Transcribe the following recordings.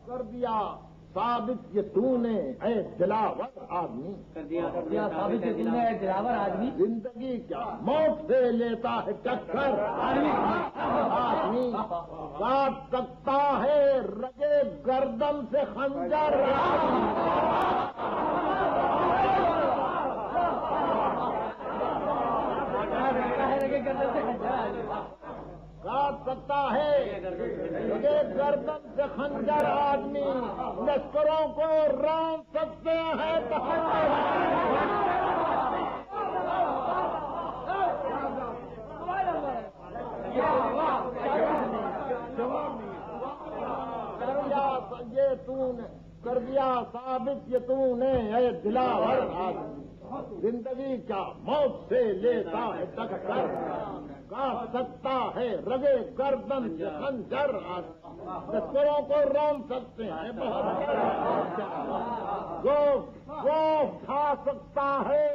کر دیا ثابت یہ تو نے اے دلاور آدمی، کر دیا ثابت یہ تو نے اے دلاور آدمی، زندگی کیا موت سے لیتا ہے ٹکر آدمی، کاٹ سکتا ہے رگے گردن سے خنجر، کاٹ سکتا ہے رگے گردن سے خنجر آدمی، لشکروں کو رون سکتے ہیں یہ تو نے کر دیا ثابت یہ تو نے اے دلاور آدمی، زندگی کیا موت سے لیتا ہے ٹکر، کاٹ سکتا ہے رگے گردن سے خنجر آدمی، لشکروں کو رون سکتے ہیں وہ کھا سکتا ہے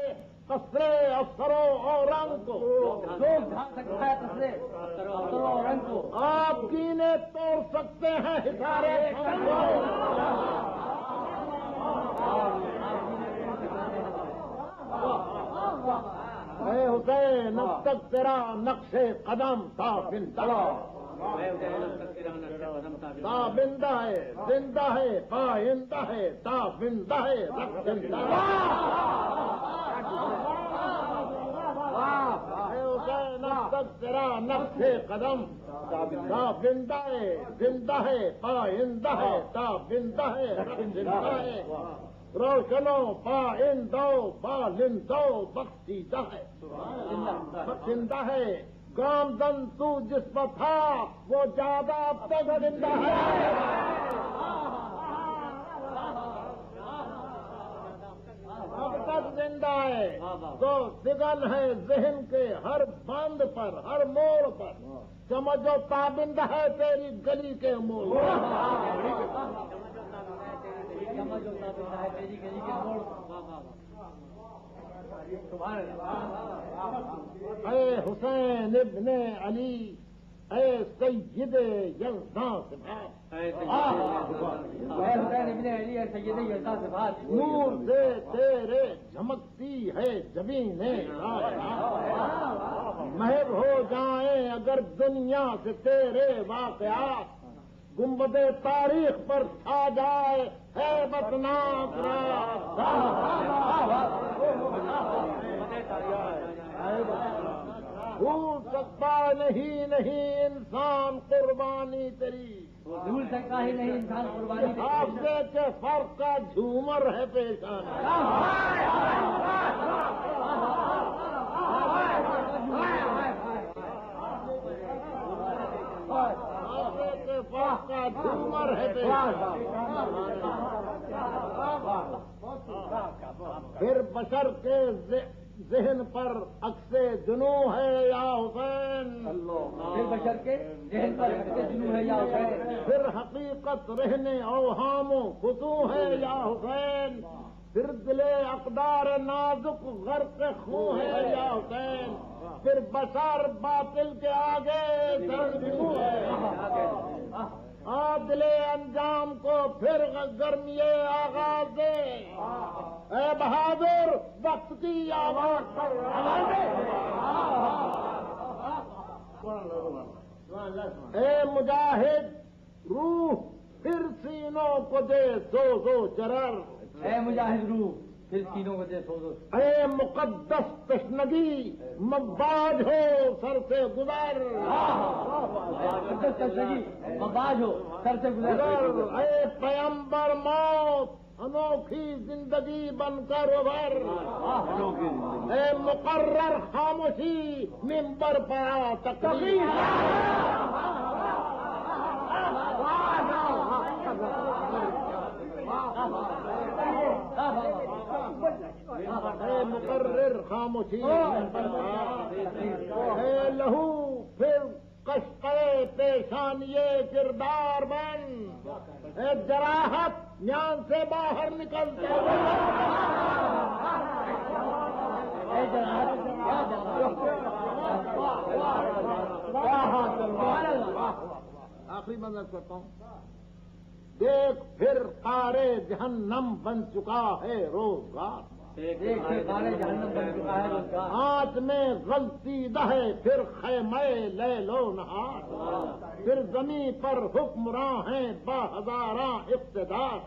قصرے افسروں اور رنگ کو، لوگ کھا سکتا ہے قصرے افسروں اور رنگ کو، آپ کینے توڑ سکتے ہیں ہزارے اے حسین اب تک تیرا نقش قدم تھا بندہ، بندہ ہے زندہ ہے پائندہ ہے تا بندہ ہے رکھ زندہ، اے حسین اب تک تیرا نقش قدم تا بندہ ہے زندہ ہے پائندہ ہے تا بندہ ہے رکھ زندہ ہے، روشنو پائندو بالندو بخشیدہ ہے، بخشندہ ہے، گامزن تو جس پر تھا وہ زیادہ اب تک زندہ ہے، اب تک زندہ ہے، تو سگل ہے ذہن کے ہر بند پر ہر موڑ پر، سمجھو تابند ہے تیری گلی کے موڑ، اے حسین ابن علی اے سید یزداں سے بات، حسین ابن علی اے سید یزداں سے بات، نور سے تیرے جھمکتی ہے جبین محب ہو جائیں اگر دنیا سے تیرے واقعات، گنبد تاریخ پر چھا جائے ہے بدنام بھول سکتا نہیں انسان قربانی تیری، بھول سکتا ہی نہیں انسان قربانی تیری، حافظے کے فرق کا جھومر ہے پیشان، کا جھومر ہے پھر بشر کے ذہن پر عکس جنو ہے یا حسین، پھر بشر کے ذہن پر عکس جنو ہے یا حسین، پھر حقیقت رہنے اوہام و خطو ہے یا حسین، پھر دل اقدار نازک غرق خون ہے یا حسین، پھر بشر باطل کے آگے سرجو ہے، عادل انجام کو پھر گرمی آغاز دے، اے بہادر وقت کی آواز پر اے مجاہد روح پھر سینوں کو دے سوز و چرر، اے مجاہد روح پھر سینوں کو دے سوز و، اے مقدس تشنگی مباج ہو سر سے گزر، مقدس تشنگی مباج ہو سر سے گزر، اے پیمبر موت انوکھی زندگی بن کر ابھر، اے مقرر خاموشی ممبر پر تقریر، اے مقرر خاموشی اے لہو پھر کشقے پیشانیے کردار بن، اے جراحت میان سے باہر نکلتے آخری منظر کرتا ہوں، دیکھ پھر قارے جہنم بن چکا ہے روزگار، جہنم بن چکا ہے روزگار، آنچ میں غلطی دہے پھر خیمہ لیل و نہار، پھر زمین پر حکمراں ہیں با ہزاراں اقتدار،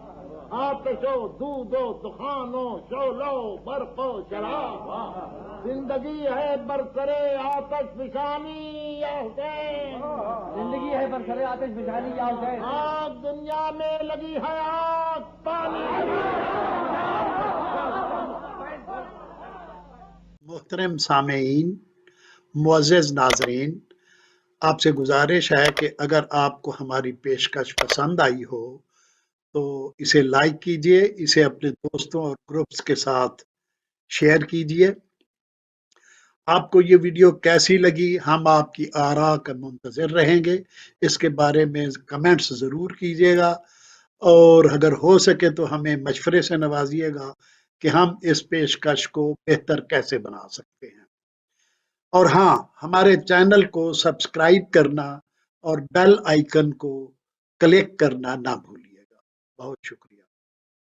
آتش و دود و دخان و شعلہ و برق و شرار، زندگی ہے برسرے آتش فشانی یا حسین، زندگی ہے برسرے آتش فشانی یا حسین، آگ دنیا میں لگی ہے آگ پانی۔ محترم سامعین، معزز ناظرین، آپ سے گزارش ہے کہ اگر آپ کو ہماری پیشکش پسند آئی ہو تو اسے لائک کیجئے، اسے اپنے دوستوں اور گروپس کے ساتھ شیئر کیجئے۔ آپ کو یہ ویڈیو کیسی لگی، ہم آپ کی آراء کا منتظر رہیں گے، اس کے بارے میں کمنٹس ضرور کیجئے گا، اور اگر ہو سکے تو ہمیں مشورے سے نوازیے گا کہ ہم اس پیشکش کو بہتر کیسے بنا سکتے ہیں۔ اور ہاں، ہمارے چینل کو سبسکرائب کرنا اور بیل آئیکن کو کلک کرنا نہ بھولیے گا۔ بہت شکریہ۔